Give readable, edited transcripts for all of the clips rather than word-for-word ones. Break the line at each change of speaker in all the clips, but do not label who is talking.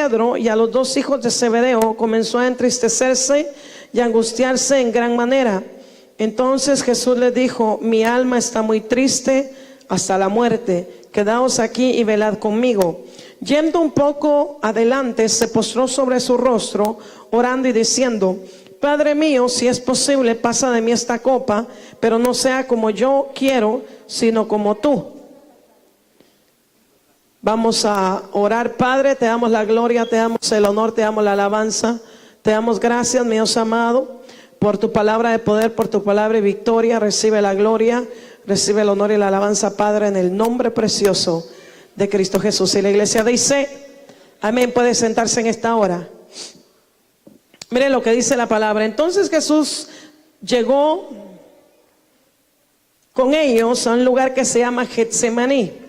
Pedro y a los dos hijos de Zebedeo, comenzó a entristecerse y a angustiarse en gran manera. Entonces Jesús les dijo: mi alma está muy triste hasta la muerte. Quedaos aquí y velad conmigo. Yendo un poco adelante, se postró sobre su rostro, orando y diciendo: Padre mío, si es posible, pasa de mí esta copa, pero no sea como yo quiero, sino como tú. Vamos a orar. Padre, te damos la gloria, te damos el honor, te damos la alabanza, te damos gracias, mi Dios amado, por tu palabra de poder, por tu palabra de victoria. Recibe la gloria, recibe el honor y la alabanza, Padre, en el nombre precioso de Cristo Jesús. Y la iglesia dice: amén. Puede sentarse en esta hora. Mire lo que dice la palabra. Entonces Jesús llegó con ellos a un lugar que se llama Getsemaní,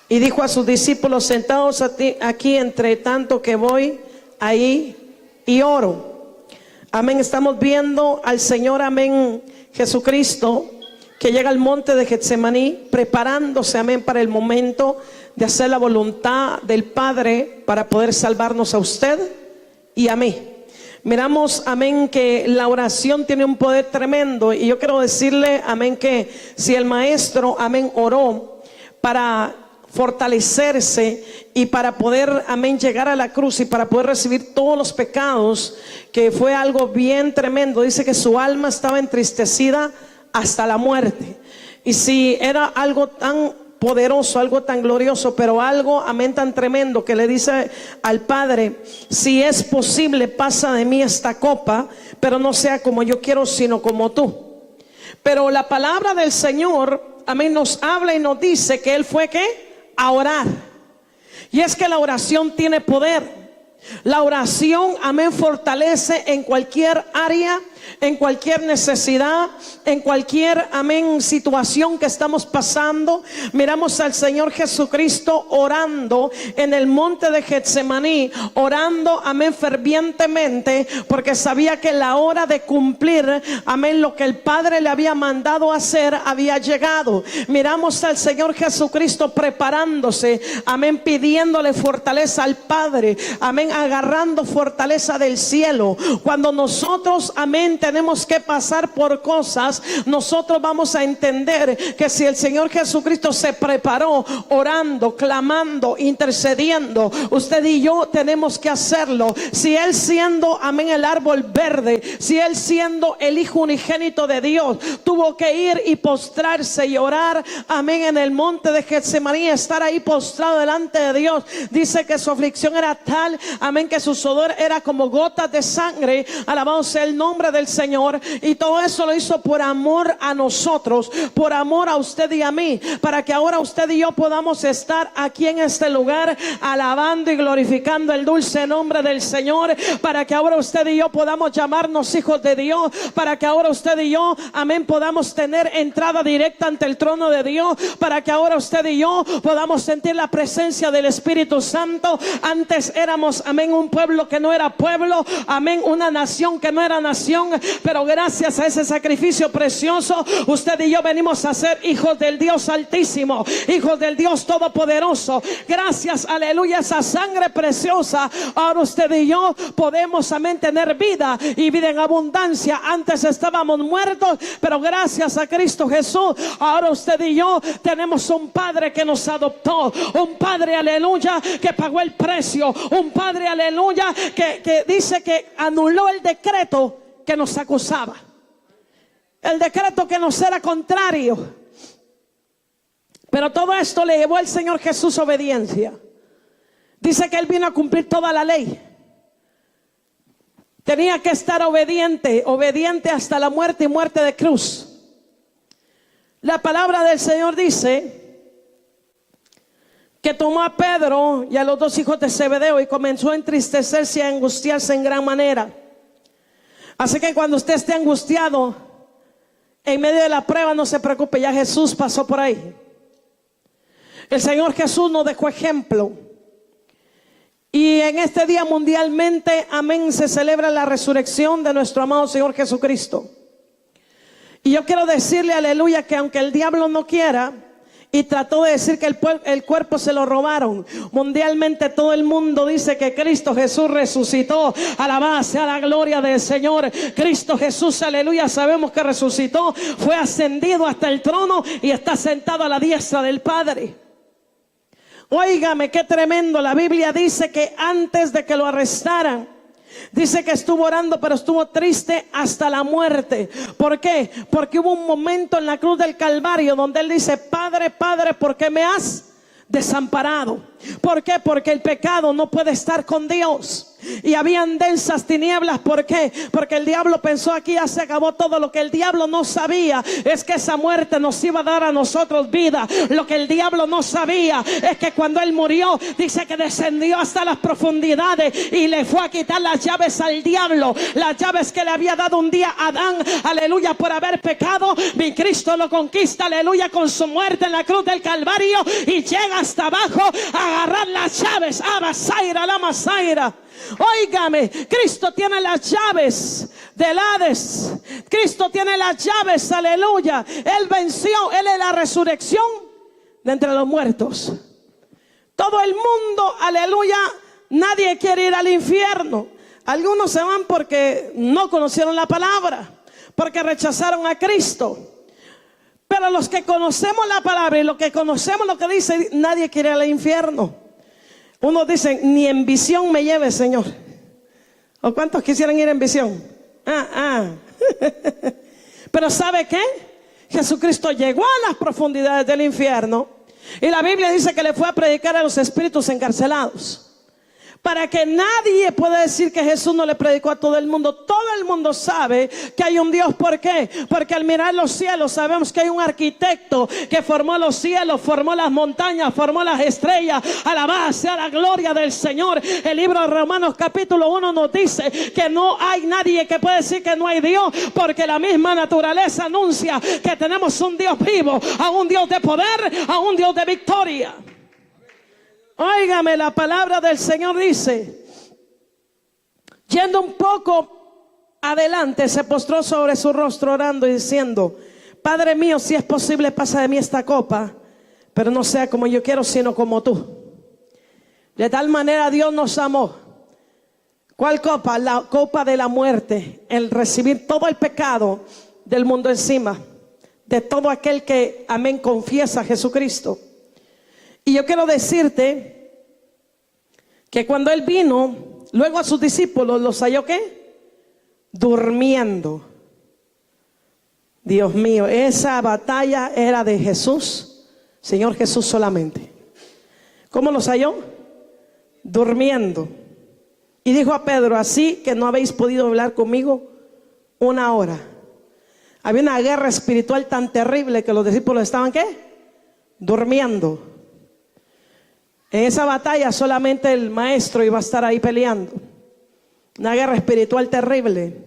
y dijo a sus discípulos: sentaos aquí entre tanto que voy ahí y oro. Amén. Estamos viendo al Señor, amén, Jesucristo, que llega al monte de Getsemaní, preparándose, amén, para el momento de hacer la voluntad del Padre para poder salvarnos a usted y a mí. Miramos, amén, que la oración tiene un poder tremendo, y yo quiero decirle, amén, que si el maestro, amén, oró para fortalecerse y para poder, amén, llegar a la cruz y para poder recibir todos los pecados, que fue algo bien tremendo. Dice que su alma estaba entristecida hasta la muerte. Y si era algo tan poderoso, algo tan glorioso, pero algo, amén, tan tremendo, que le dice al Padre: si es posible, pasa de mí esta copa, pero no sea como yo quiero, sino como tú. Pero la palabra del Señor, amén, nos habla y nos dice que Él fue, ¿qué? A orar. Y es que la oración tiene poder. La oración, amén, fortalece en cualquier área, en cualquier necesidad, en cualquier, amén, situación que estamos pasando. Miramos al Señor Jesucristo orando en el monte de Getsemaní, orando, amén, fervientemente, porque sabía que la hora de cumplir, amén, lo que el Padre le había mandado hacer había llegado. Miramos al Señor Jesucristo preparándose, amén, pidiéndole fortaleza al Padre, amén, agarrando fortaleza del cielo. Cuando nosotros, amén, tenemos que pasar por cosas, nosotros vamos a entender que si el Señor Jesucristo se preparó orando, clamando, intercediendo, usted y yo tenemos que hacerlo. Si Él, siendo, amén, el árbol verde, si Él, siendo el Hijo unigénito de Dios, tuvo que ir y postrarse y orar, amén, en el monte de Getsemaní, estar ahí postrado delante de Dios, dice que su aflicción era tal, amén, que su sudor era como gotas de sangre. Alabado sea el nombre del Señor. Y todo eso lo hizo por amor a nosotros, por amor a usted y a mí, para que ahora usted y yo podamos estar aquí en este lugar alabando y glorificando el dulce nombre del Señor, para que ahora usted y yo podamos llamarnos hijos de Dios, para que ahora usted y yo, amén, podamos tener entrada directa ante el trono de Dios, para que ahora usted y yo podamos sentir la presencia del Espíritu Santo. Antes éramos, amén, un pueblo que no era pueblo, amén, una nación que no era nación, pero gracias a ese sacrificio precioso, usted y yo venimos a ser hijos del Dios Altísimo, hijos del Dios Todopoderoso. Gracias, aleluya, esa sangre preciosa, ahora usted y yo podemos, amén, tener vida y vida en abundancia. Antes estábamos muertos, pero gracias a Cristo Jesús, ahora usted y yo tenemos un Padre que nos adoptó, un Padre, aleluya, que pagó el precio, un Padre, aleluya, que dice que anuló el decreto que nos acusaba, el decreto que nos era contrario. Pero todo esto le llevó al Señor Jesús obediencia. Dice que Él vino a cumplir toda la ley. Tenía que estar obediente, obediente hasta la muerte y muerte de cruz. La palabra del Señor dice que tomó a Pedro y a los dos hijos de Zebedeo y comenzó a entristecerse y a angustiarse en gran manera. Así que cuando usted esté angustiado en medio de la prueba, no se preocupe, ya Jesús pasó por ahí. El Señor Jesús nos dejó ejemplo. Y en este día mundialmente, amén, se celebra la resurrección de nuestro amado Señor Jesucristo. Y yo quiero decirle, aleluya, que aunque el diablo no quiera y trató de decir que el cuerpo se lo robaron. Mundialmente todo el mundo dice que Cristo Jesús resucitó. Alabado sea la gloria del Señor. Cristo Jesús, aleluya, sabemos que resucitó, fue ascendido hasta el trono y está sentado a la diestra del Padre. Óigame, qué tremendo. La Biblia dice que antes de que lo arrestaran, dice que estuvo orando, pero estuvo triste hasta la muerte. ¿Por qué? Porque hubo un momento en la cruz del Calvario donde él dice: Padre, Padre, ¿por qué me has desamparado? ¿Por qué? Porque el pecado no puede estar con Dios. Y habían densas tinieblas. ¿Por qué? Porque el diablo pensó: aquí ya se acabó todo. Lo que el diablo no sabía es que esa muerte nos iba a dar a nosotros vida. Lo que el diablo no sabía es que cuando él murió, dice que descendió hasta las profundidades y le fue a quitar las llaves al diablo. Las llaves que le había dado un día a Adán, aleluya, por haber pecado. Mi Cristo lo conquista, aleluya, con su muerte en la cruz del Calvario, y llega hasta abajo a agarrar las llaves. Abasaira, la masaira. Óigame, Cristo tiene las llaves del Hades. Cristo tiene las llaves, aleluya. Él venció, Él es la resurrección de entre los muertos. Todo el mundo, aleluya, nadie quiere ir al infierno. Algunos se van porque no conocieron la palabra, porque rechazaron a Cristo. Pero los que conocemos la palabra y los que conocemos lo que dice, nadie quiere ir al infierno. Unos dicen: ni en visión me lleve, Señor. ¿O cuántos quisieran ir en visión? Pero ¿sabe qué? Jesucristo llegó a las profundidades del infierno, y la Biblia dice que le fue a predicar a los espíritus encarcelados, para que nadie pueda decir que Jesús no le predicó a todo el mundo. Todo el mundo sabe que hay un Dios. ¿Por qué? Porque al mirar los cielos sabemos que hay un arquitecto que formó los cielos, formó las montañas, formó las estrellas. Alabado sea la gloria del Señor. El libro de Romanos capítulo 1 nos dice que no hay nadie que pueda decir que no hay Dios, porque la misma naturaleza anuncia que tenemos un Dios vivo, a un Dios de poder, a un Dios de victoria. Óigame, la palabra del Señor dice: yendo un poco adelante, se postró sobre su rostro orando y diciendo: Padre mío, si es posible, pasa de mí esta copa, pero no sea como yo quiero, sino como tú. De tal manera Dios nos amó. ¿Cuál copa? La copa de la muerte, el recibir todo el pecado del mundo encima, de todo aquel que, amén, confiesa a Jesucristo. Y yo quiero decirte que cuando Él vino, luego a sus discípulos los halló, ¿qué? Durmiendo. Dios mío, esa batalla era de Jesús, Señor Jesús solamente. ¿Cómo los halló? Durmiendo. Y dijo a Pedro: así que no habéis podido hablar conmigo una hora. Había una guerra espiritual tan terrible que los discípulos estaban, ¿qué? Durmiendo. En esa batalla solamente el maestro iba a estar ahí peleando. Una guerra espiritual terrible.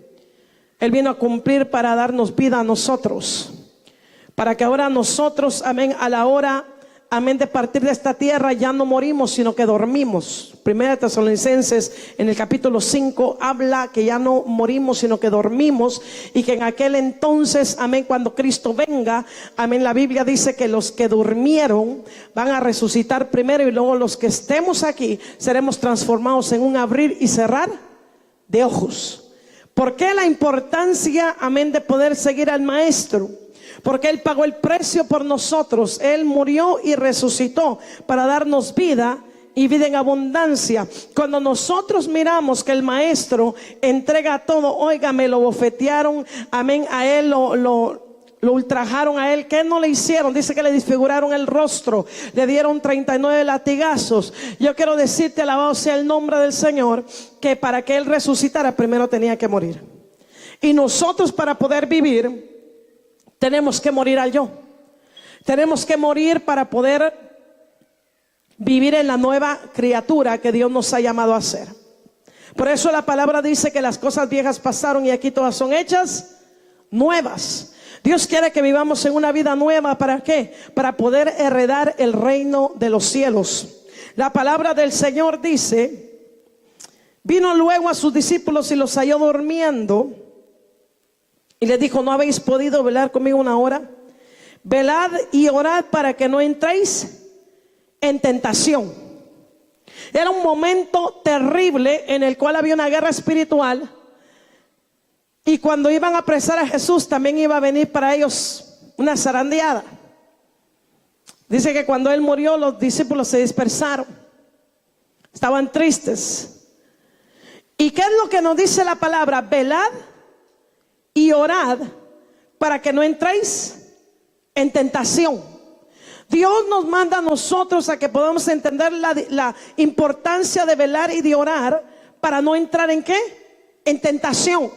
Él vino a cumplir para darnos vida a nosotros, para que ahora nosotros, amén, a la hora, amén, de partir de esta tierra, ya no morimos, sino que dormimos. Primera Tesalonicenses en el capítulo 5 habla que ya no morimos, sino que dormimos, y que en aquel entonces, amén, cuando Cristo venga, amén, la Biblia dice que los que durmieron van a resucitar primero, y luego los que estemos aquí seremos transformados en un abrir y cerrar de ojos. ¿Por qué la importancia, amén, de poder seguir al Maestro? Porque Él pagó el precio por nosotros. Él murió y resucitó para darnos vida y vida en abundancia. Cuando nosotros miramos que el Maestro entrega todo, óigame, lo bofetearon, amén, a Él, lo ultrajaron a Él. ¿Qué no le hicieron? Dice que le desfiguraron el rostro, le dieron 39 latigazos. Yo quiero decirte, alabado sea el nombre del Señor, que para que Él resucitara primero tenía que morir. Y nosotros, para poder vivir, tenemos que morir al yo. Tenemos que morir para poder vivir en la nueva criatura que Dios nos ha llamado a ser. Por eso la palabra dice que las cosas viejas pasaron y aquí todas son hechas nuevas. Dios quiere que vivamos en una vida nueva. ¿Para qué? Para poder heredar el reino de los cielos. La palabra del Señor dice: vino luego a sus discípulos y los halló durmiendo, y les dijo: ¿no habéis podido velar conmigo una hora? velad y orad para que no entréis en tentación. Era un momento terrible en el cual había una guerra espiritual. Y cuando iban a apresar a Jesús, también iba a venir para ellos una zarandeada. Dice que cuando él murió, los discípulos se dispersaron. Estaban tristes. ¿Y qué es lo que nos dice la palabra? Velad y orad para que no entréis en tentación. Dios nos manda a nosotros a que podamos entender la importancia de velar y de orar para no entrar ¿en qué? En tentación.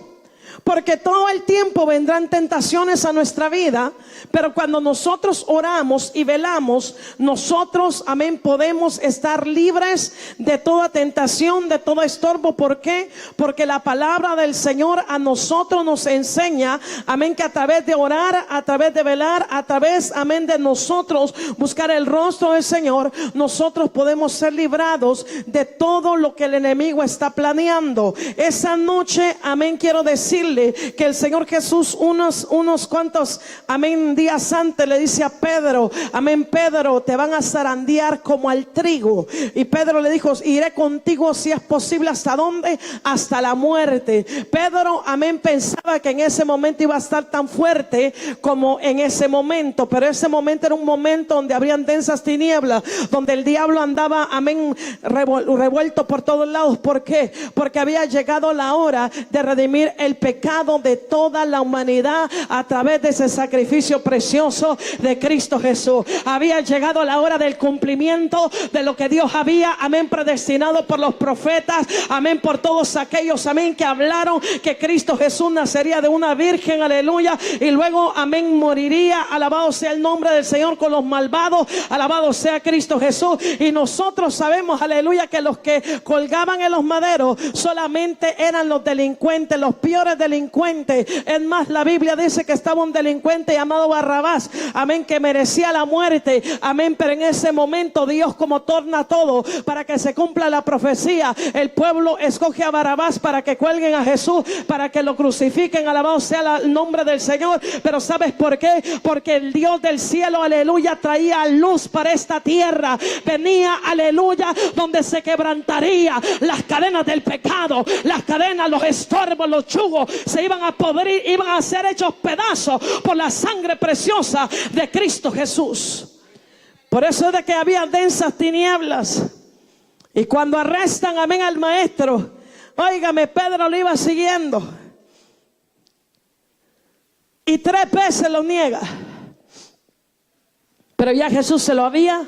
Porque todo el tiempo vendrán tentaciones a nuestra vida, pero cuando nosotros oramos y velamos, nosotros, amén, podemos estar libres de toda tentación, de todo estorbo. ¿Por qué? Porque la palabra del Señor a nosotros nos enseña, amén, que a través de orar, a través de velar, a través, amén, de nosotros buscar el rostro del Señor, nosotros podemos ser librados de todo lo que el enemigo está planeando. Esa noche, amén, quiero decirle que el Señor Jesús unos cuantos, amén, días antes le dice a Pedro, amén, Pedro, te van a zarandear como al trigo. Y Pedro le dijo, iré contigo si es posible. ¿Hasta dónde? Hasta la muerte. Pedro, amén, pensaba que en ese momento iba a estar tan fuerte como en ese momento, pero ese momento era un momento donde habrían densas tinieblas, donde el diablo andaba, amén, revuelto por todos lados. ¿Por qué? Porque había llegado la hora de redimir el pecado de toda la humanidad a través de ese sacrificio precioso de Cristo Jesús. Había llegado la hora del cumplimiento de lo que Dios había, amén, predestinado por los profetas, amén, por todos aquellos, amén, que hablaron que Cristo Jesús nacería de una virgen, aleluya, y luego, amén, moriría. Alabado sea el nombre del Señor con los malvados, alabado sea Cristo Jesús. Y nosotros sabemos, aleluya, que los que colgaban en los maderos solamente eran los delincuentes, los peores delincuentes. Es más, la Biblia dice que estaba un delincuente llamado Barrabás, amén, que merecía la muerte, amén, pero en ese momento Dios, como torna todo para que se cumpla la profecía, el pueblo escoge a Barrabás para que cuelguen a Jesús, para que lo crucifiquen. Alabado sea el nombre del Señor. Pero ¿sabes por qué? Porque el Dios del cielo, aleluya, traía luz para esta tierra. Venía, aleluya, donde se quebrantaría las cadenas del pecado, las cadenas, los estorbos, los yugos se iban a podrir, iban a ser hechos pedazos por la sangre preciosa de Cristo Jesús. Por eso es de que había densas tinieblas. Y cuando arrestan, amén, al maestro, óigame, Pedro lo iba siguiendo y 3 veces lo niega, pero ya Jesús se lo había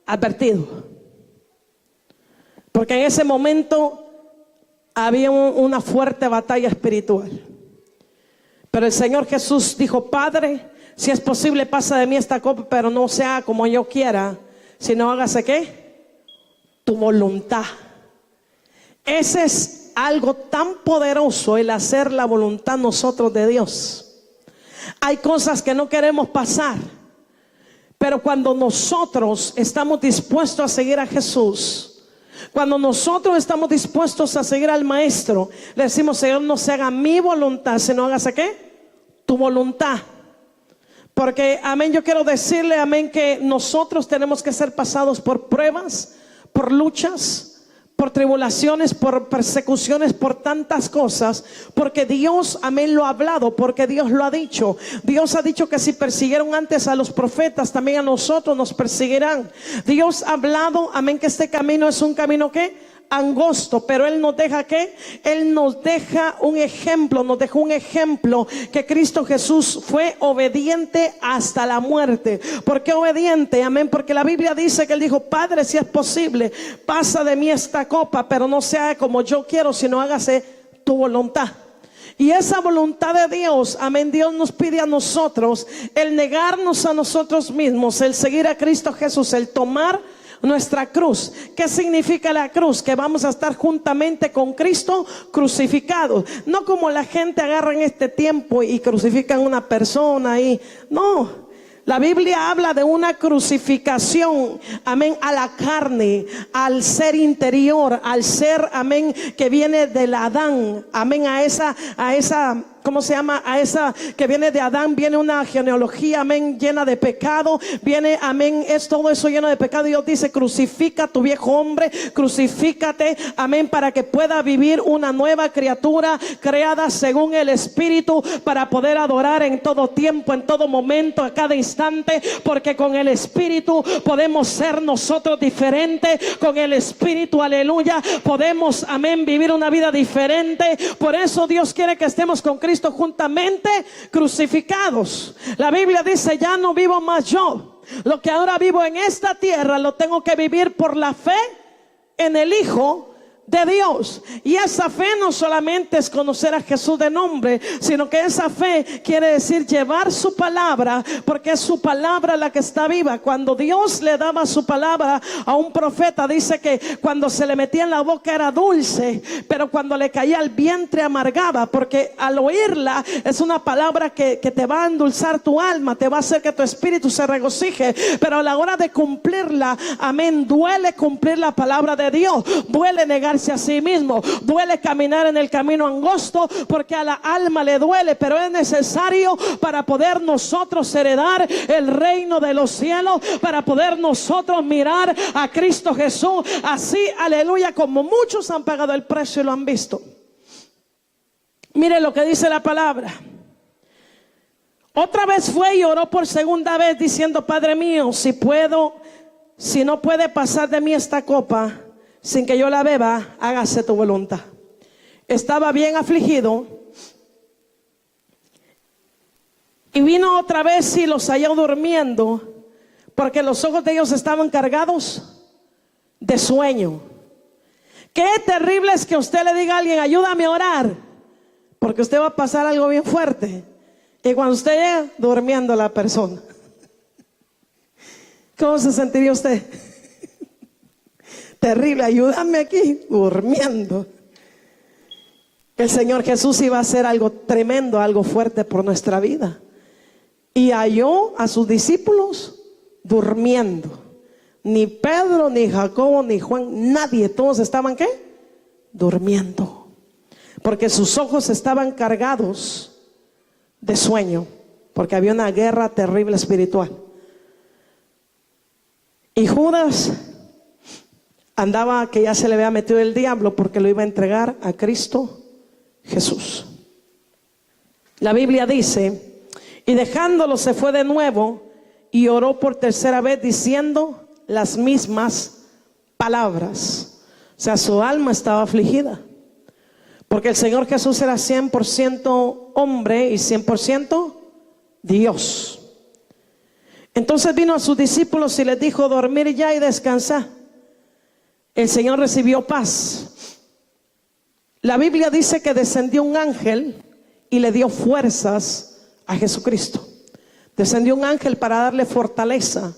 advertido, porque en ese momento había una fuerte batalla espiritual. Pero el Señor Jesús dijo, Padre, si es posible, pasa de mí esta copa, pero no sea como yo quiera, sino hágase ¿qué? Tu voluntad. Ese es algo tan poderoso, el hacer la voluntad nosotros de Dios. Hay cosas que no queremos pasar, pero cuando nosotros estamos dispuestos a seguir a Jesús, cuando nosotros estamos dispuestos a seguir al Maestro, le decimos, Señor, no se haga mi voluntad, sino hágase ¿qué? Tu voluntad. Porque, amén, yo quiero decirle, amén, que nosotros tenemos que ser pasados por pruebas, por luchas, por tribulaciones, por persecuciones, por tantas cosas, porque Dios, amén, lo ha hablado, porque Dios lo ha dicho. Dios ha dicho que si persiguieron antes a los profetas, también a nosotros nos perseguirán. Dios ha hablado, amén, que este camino es un camino que angosto, pero Él nos deja ¿qué? Él nos deja un ejemplo, nos dejó un ejemplo, que Cristo Jesús fue obediente hasta la muerte. ¿Por qué obediente? Amén, porque la Biblia dice que Él dijo, Padre, si es posible, pasa de mí esta copa, pero no sea como yo quiero, sino hágase tu voluntad. Y esa voluntad de Dios, amén, Dios nos pide a nosotros el negarnos a nosotros mismos, el seguir a Cristo Jesús, el tomar nuestra cruz. ¿Qué significa la cruz? Que vamos a estar juntamente con Cristo crucificados. No como la gente agarra en este tiempo y crucifican a una persona y no. La Biblia habla de una crucificación, amén, a la carne, al ser interior, al ser, amén, que viene del Adán, amén, a esa ¿cómo se llama? A esa que viene de Adán, viene una genealogía, amén, llena de pecado. Viene, amén, es todo eso lleno de pecado. Dios dice, crucifica a tu viejo hombre, crucifícate, amén, para que pueda vivir una nueva criatura creada según el Espíritu, para poder adorar en todo tiempo, en todo momento, a cada instante, porque con el Espíritu podemos ser nosotros diferentes. Con el Espíritu, aleluya, podemos, amén, vivir una vida diferente. Por eso Dios quiere que estemos con Cristo juntamente crucificados. La Biblia dice, ya no vivo más yo, lo que ahora vivo en esta tierra lo tengo que vivir por la fe en el Hijo de Dios. Y esa fe no solamente es conocer a Jesús de nombre, sino que esa fe quiere decir llevar su palabra, porque es su palabra la que está viva. Cuando Dios le daba su palabra a un profeta, dice que cuando se le metía en la boca era dulce, pero cuando le caía al vientre amargaba, porque al oírla es una palabra que te va a endulzar tu alma, te va a hacer que tu espíritu se regocije. Pero a la hora de cumplirla, amén, duele cumplir la palabra de Dios, duele negar a sí mismo, duele caminar en el camino angosto, porque a la alma le duele, pero es necesario para poder nosotros heredar el reino de los cielos, para poder nosotros mirar a Cristo Jesús así, aleluya, como muchos han pagado el precio y lo han visto. Mire lo que dice la palabra. Otra vez fue y oró por segunda vez diciendo, Padre mío, si no puede pasar de mí esta copa sin que yo la beba, hágase tu voluntad. Estaba bien afligido y vino otra vez y los halló durmiendo, porque los ojos de ellos estaban cargados de sueño. Qué terrible es que usted le diga a alguien, ayúdame a orar, porque usted va a pasar algo bien fuerte, y cuando usted llega, durmiendo la persona. ¿Cómo se sentiría usted? Terrible, ayúdame aquí, durmiendo. El Señor Jesús iba a hacer algo tremendo, algo fuerte por nuestra vida, y halló a sus discípulos durmiendo. Ni Pedro, ni Jacobo, ni Juan, nadie, todos estaban ¿qué? Durmiendo, porque sus ojos estaban cargados de sueño, porque había una guerra terrible espiritual. Y Judas andaba que ya se le había metido el diablo, porque lo iba a entregar a Cristo Jesús. La Biblia dice, y dejándolo se fue de nuevo y oró por tercera vez diciendo las mismas palabras. O sea, su alma estaba afligida, porque el Señor Jesús era 100% hombre y 100% Dios. Entonces vino a sus discípulos y les dijo, dormir ya y descansar. El Señor recibió paz. La Biblia dice que descendió un ángel y le dio fuerzas a Jesucristo. Descendió un ángel para darle fortaleza.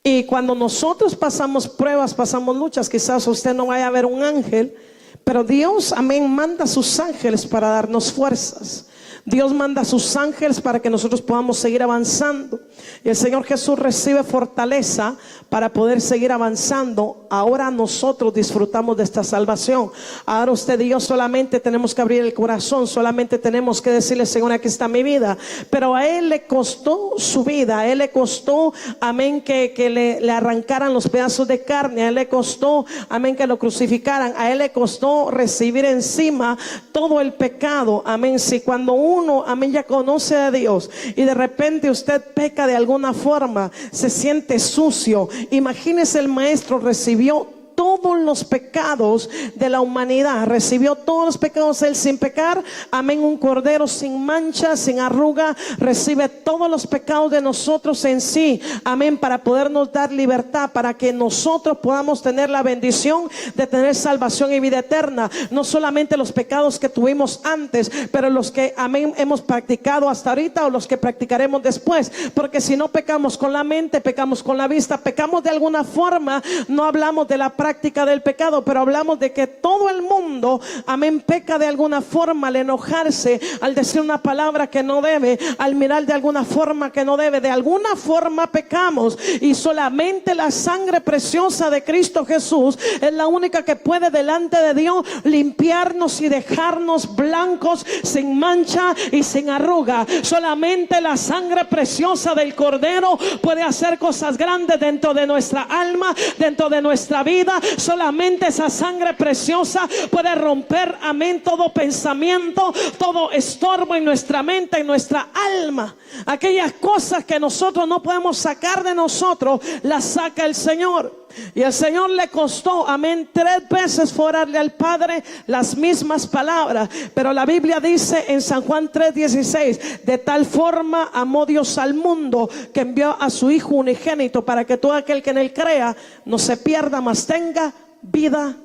Y cuando nosotros pasamos pruebas, pasamos luchas, quizás usted no vaya a ver un ángel, pero Dios, amén, manda a sus ángeles para darnos fuerzas. Dios manda a sus ángeles para que nosotros podamos seguir avanzando. Y el Señor Jesús recibe fortaleza para poder seguir avanzando. Ahora nosotros disfrutamos de esta salvación. Ahora usted y yo solamente tenemos que abrir el corazón, solamente tenemos que decirle, Señor, aquí está mi vida. Pero a Él le costó su vida, a Él le costó, amén, que le arrancaran los pedazos de carne, a Él le costó, amén, que lo crucificaran, a Él le costó recibir encima todo el pecado, amén. Si cuando uno, amén, ya conoce a Dios y de repente usted peca de alguna forma, se siente sucio, imagínese, el maestro recibió todos los pecados de la humanidad, recibió todos los pecados él sin pecar, amén, un cordero sin mancha, sin arruga, recibe todos los pecados de nosotros en sí, amén, para podernos dar libertad, para que nosotros podamos tener la bendición de tener salvación y vida eterna. No solamente los pecados que tuvimos antes, pero los que, amén, hemos practicado hasta ahorita o los que practicaremos después, porque si no pecamos con la mente, pecamos con la vista, pecamos de alguna forma, no hablamos de la práctica, práctica del pecado, pero hablamos de que todo el mundo, amén, peca de alguna forma al enojarse, al decir una palabra que no debe, al mirar de alguna forma que no debe. De alguna forma pecamos, y solamente la sangre preciosa de Cristo Jesús es la única que puede delante de Dios limpiarnos y dejarnos blancos, sin mancha y sin arruga. Solamente la sangre preciosa del Cordero puede hacer cosas grandes dentro de nuestra alma, dentro de nuestra vida. Solamente esa sangre preciosa puede romper, amén, todo pensamiento, todo estorbo en nuestra mente, en nuestra alma. Aquellas cosas que nosotros no podemos sacar de nosotros, las saca el Señor. Y el Señor le costó, amén, 3 veces orarle al Padre las mismas palabras. Pero la Biblia dice en San Juan 3:16: de tal forma amó Dios al mundo, que envió a su Hijo unigénito, para que todo aquel que en él crea no se pierda, mas tenga vida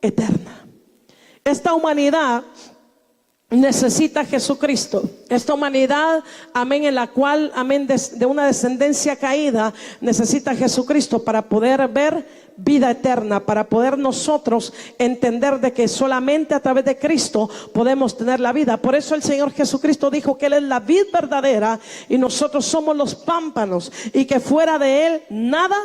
eterna. Esta humanidad necesita a Jesucristo. Esta humanidad, amén, en la cual, amén, de una descendencia caída, necesita a Jesucristo para poder ver vida eterna, para poder nosotros entender de que solamente a través de Cristo podemos tener la vida. Por eso el Señor Jesucristo dijo que Él es la vid verdadera y nosotros somos los pámpanos, y que fuera de Él nada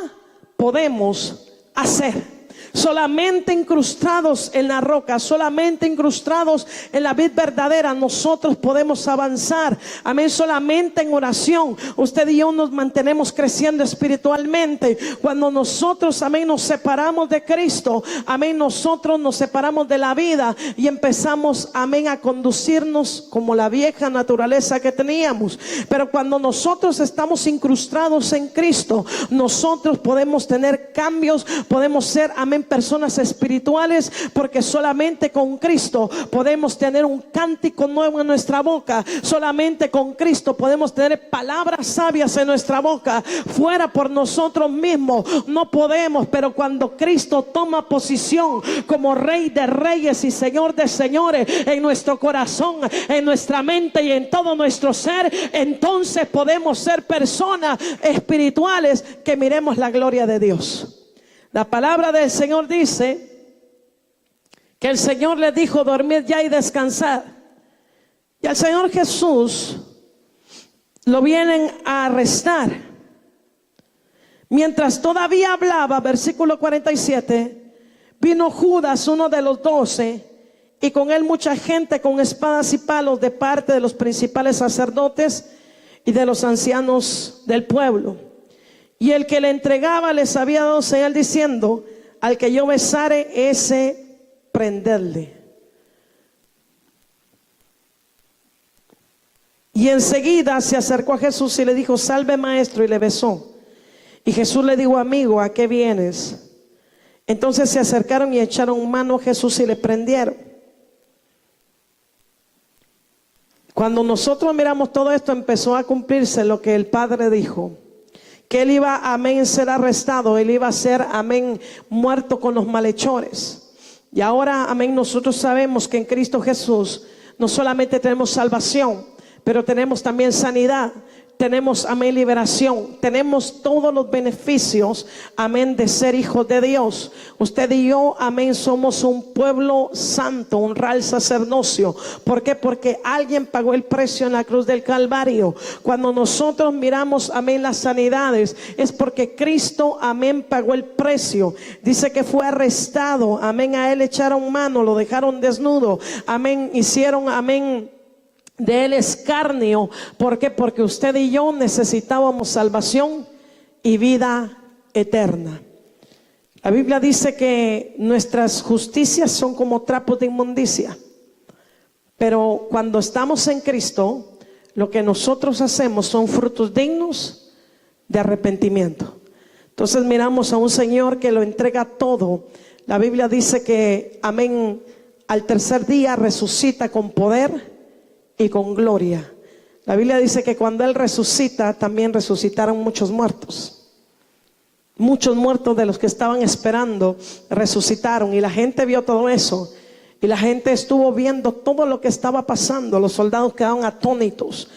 podemos hacer. Solamente incrustados en la roca, solamente incrustados en la vid verdadera, nosotros podemos avanzar. Amén. Solamente en oración usted y yo nos mantenemos creciendo espiritualmente. Cuando nosotros, amén, nos separamos de Cristo, amén, nosotros nos separamos de la vida y empezamos, amén, a conducirnos como la vieja naturaleza que teníamos. Pero cuando nosotros estamos incrustados en Cristo, nosotros podemos tener cambios, podemos ser, amén, personas espirituales, porque solamente con Cristo podemos tener un cántico nuevo en nuestra boca. Solamente con Cristo podemos tener palabras sabias en nuestra boca. Fuera por nosotros mismos no podemos, pero cuando Cristo toma posición como Rey de Reyes y Señor de Señores en nuestro corazón, en nuestra mente y en todo nuestro ser, entonces podemos ser personas espirituales que miremos la gloria de Dios. La palabra del Señor dice que el Señor les dijo: dormid ya y descansad. Y al Señor Jesús lo vienen a arrestar. Mientras todavía hablaba, versículo 47, vino Judas, uno de los 12, y con él mucha gente con espadas y palos, de parte de los principales sacerdotes y de los ancianos del pueblo. Y el que le entregaba les había dado señal diciendo: al que yo besare, ese prenderle. Y enseguida se acercó a Jesús y le dijo: salve, maestro, y le besó. Y Jesús le dijo: amigo, ¿a qué vienes? Entonces se acercaron y echaron mano a Jesús y le prendieron. Cuando nosotros miramos todo esto, empezó a cumplirse lo que el Padre dijo, que Él iba, amén, ser arrestado. Él iba a ser, amén, muerto con los malhechores. Y ahora, amén, nosotros sabemos que en Cristo Jesús no solamente tenemos salvación, pero tenemos también sanidad. Tenemos, amén, liberación. Tenemos todos los beneficios, amén, de ser hijos de Dios. Usted y yo, amén, somos un pueblo santo, un real sacerdocio. ¿Por qué? Porque alguien pagó el precio en la cruz del Calvario. Cuando nosotros miramos, amén, las sanidades, es porque Cristo, amén, pagó el precio. Dice que fue arrestado, amén, a Él echaron mano, lo dejaron desnudo, amén, hicieron, amén, de Él escarnio. ¿Por qué? Porque usted y yo necesitábamos salvación y vida eterna. La Biblia dice que nuestras justicias son como trapos de inmundicia, pero cuando estamos en Cristo, lo que nosotros hacemos son frutos dignos de arrepentimiento. Entonces miramos a un Señor que lo entrega todo. La Biblia dice que, amén, al tercer día resucita con poder y con gloria. La Biblia dice que cuando Él resucita, también resucitaron muchos muertos. Muchos muertos de los que estaban esperando resucitaron. Y la gente vio todo eso. Y la gente estuvo viendo todo lo que estaba pasando. Los soldados quedaron atónitos.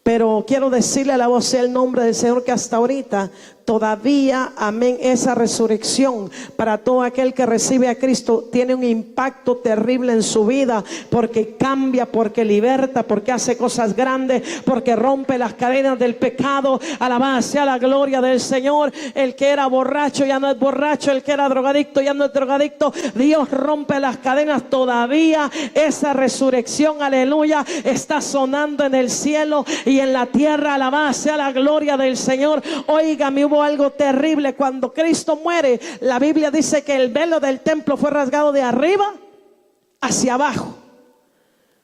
Pero quiero decirle, alabado sea el nombre del Señor, que hasta ahorita todavía, amén, esa resurrección para todo aquel que recibe a Cristo tiene un impacto terrible en su vida, porque cambia, porque liberta, porque hace cosas grandes, porque rompe las cadenas del pecado. Alabado sea la gloria del Señor. El que era borracho ya no es borracho, el que era drogadicto ya no es drogadicto. Dios rompe las cadenas. Todavía esa resurrección, aleluya, está sonando en el cielo y en la tierra. Alabado sea la gloria del Señor. Óigame, hubo algo terrible cuando Cristo muere. La Biblia dice que el velo del templo fue rasgado de arriba hacia abajo.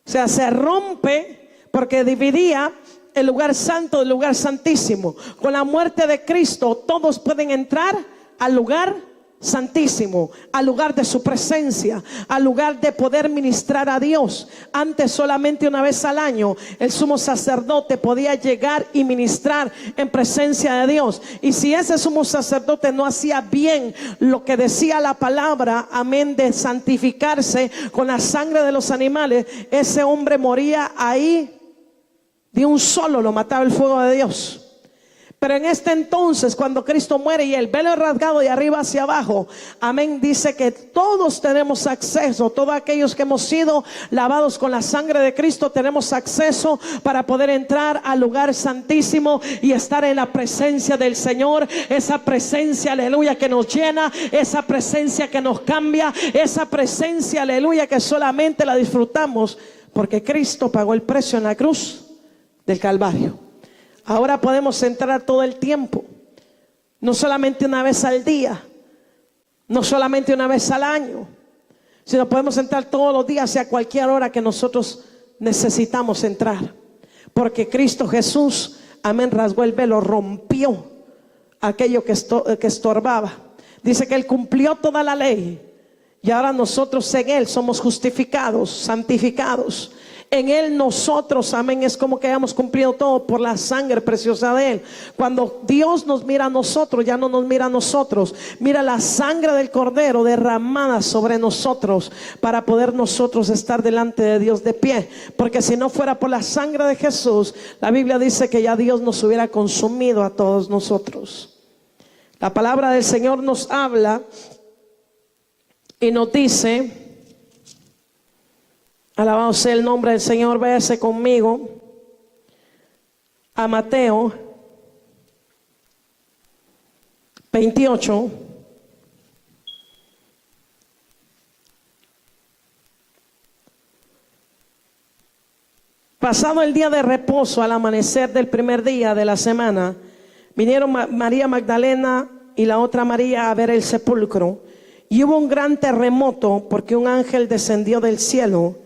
O sea, se rompe porque dividía el lugar santo del lugar santísimo. Con la muerte de Cristo todos pueden entrar al lugar santísimo, al lugar de su presencia, al lugar de poder ministrar a Dios. Antes solamente una vez al año el sumo sacerdote podía llegar y ministrar en presencia de Dios, y si ese sumo sacerdote no hacía bien lo que decía la palabra, amén, de santificarse con la sangre de los animales, ese hombre moría ahí. De un solo lo mataba el fuego de Dios. Pero en este entonces, cuando Cristo muere y el velo es rasgado de arriba hacia abajo, amén, dice que todos tenemos acceso. Todos aquellos que hemos sido lavados con la sangre de Cristo tenemos acceso para poder entrar al lugar santísimo y estar en la presencia del Señor. Esa presencia, aleluya, que nos llena, esa presencia que nos cambia, esa presencia, aleluya, que solamente la disfrutamos porque Cristo pagó el precio en la cruz del Calvario. Ahora podemos entrar todo el tiempo, no solamente una vez al día, no solamente una vez al año, sino podemos entrar todos los días y a cualquier hora que nosotros necesitamos entrar, porque Cristo Jesús, amén, rasgó el velo, rompió aquello que estorbaba. Dice que Él cumplió toda la ley y ahora nosotros en Él somos justificados, santificados. En Él nosotros, amén, es como que hayamos cumplido todo por la sangre preciosa de Él. Cuando Dios nos mira a nosotros, ya no nos mira a nosotros, mira la sangre del Cordero derramada sobre nosotros para poder nosotros estar delante de Dios de pie. Porque si no fuera por la sangre de Jesús, la Biblia dice que ya Dios nos hubiera consumido a todos nosotros. La palabra del Señor nos habla y nos dice, alabado sea el nombre del Señor, véase conmigo a Mateo 28. Pasado el día de reposo, al amanecer del primer día de la semana, vinieron María Magdalena y la otra María a ver el sepulcro. Y hubo un gran terremoto, porque un ángel descendió del cielo.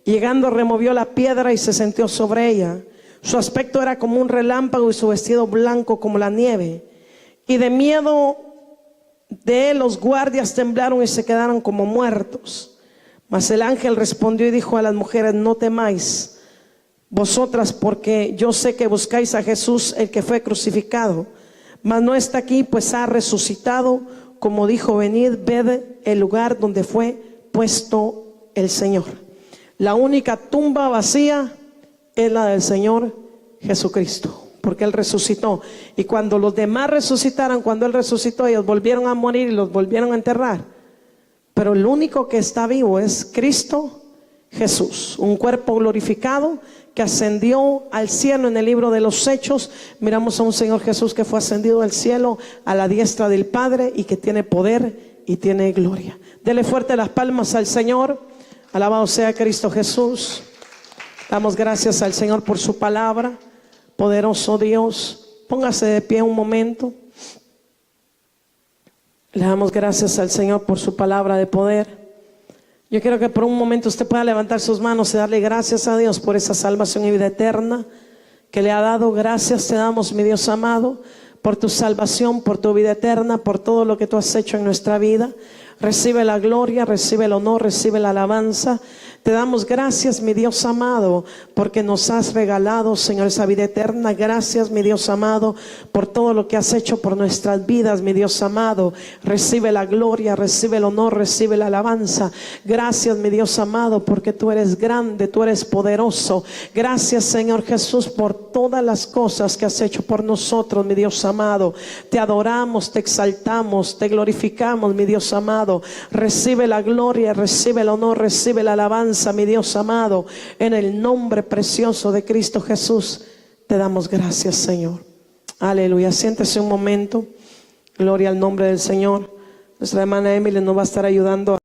Llegando, removió la piedra y se sentó sobre ella. Su aspecto era como un relámpago y su vestido blanco como la nieve. Y de miedo de él los guardias temblaron y se quedaron como muertos. Mas el ángel respondió y dijo a las mujeres: no temáis vosotras, porque yo sé que buscáis a Jesús, el que fue crucificado. Mas no está aquí, pues ha resucitado, como dijo. Venid, ved el lugar donde fue puesto el Señor. La única tumba vacía es la del Señor Jesucristo, porque Él resucitó. Y cuando los demás resucitaron, cuando Él resucitó, ellos volvieron a morir y los volvieron a enterrar. Pero el único que está vivo es Cristo Jesús, un cuerpo glorificado que ascendió al cielo. En el libro de los Hechos miramos a un Señor Jesús que fue ascendido al cielo a la diestra del Padre y que tiene poder y tiene gloria. Dele fuerte las palmas al Señor. Alabado sea Cristo Jesús. Damos gracias al Señor por su palabra. Poderoso Dios, póngase de pie un momento. Le damos gracias al Señor por su palabra de poder. Yo quiero que por un momento usted pueda levantar sus manos y darle gracias a Dios por esa salvación y vida eterna que le ha dado. Gracias te damos, mi Dios amado, por tu salvación, por tu vida eterna, por todo lo que tú has hecho en nuestra vida. Recibe la gloria, recibe el honor, recibe la alabanza. Te damos gracias, mi Dios amado, porque nos has regalado, Señor, esa vida eterna. Gracias, mi Dios amado, por todo lo que has hecho por nuestras vidas, mi Dios amado. Recibe la gloria, recibe el honor, recibe la alabanza. Gracias, mi Dios amado, porque tú eres grande, tú eres poderoso. Gracias, Señor Jesús, por todas las cosas que has hecho por nosotros, mi Dios amado. Te adoramos, te exaltamos, te glorificamos, mi Dios amado. Recibe la gloria, recibe el honor, recibe la alabanza, mi Dios amado. En el nombre precioso de Cristo Jesús te damos gracias, Señor. Aleluya. Siéntese un momento. Gloria al nombre del Señor. Nuestra hermana Emily nos va a estar ayudando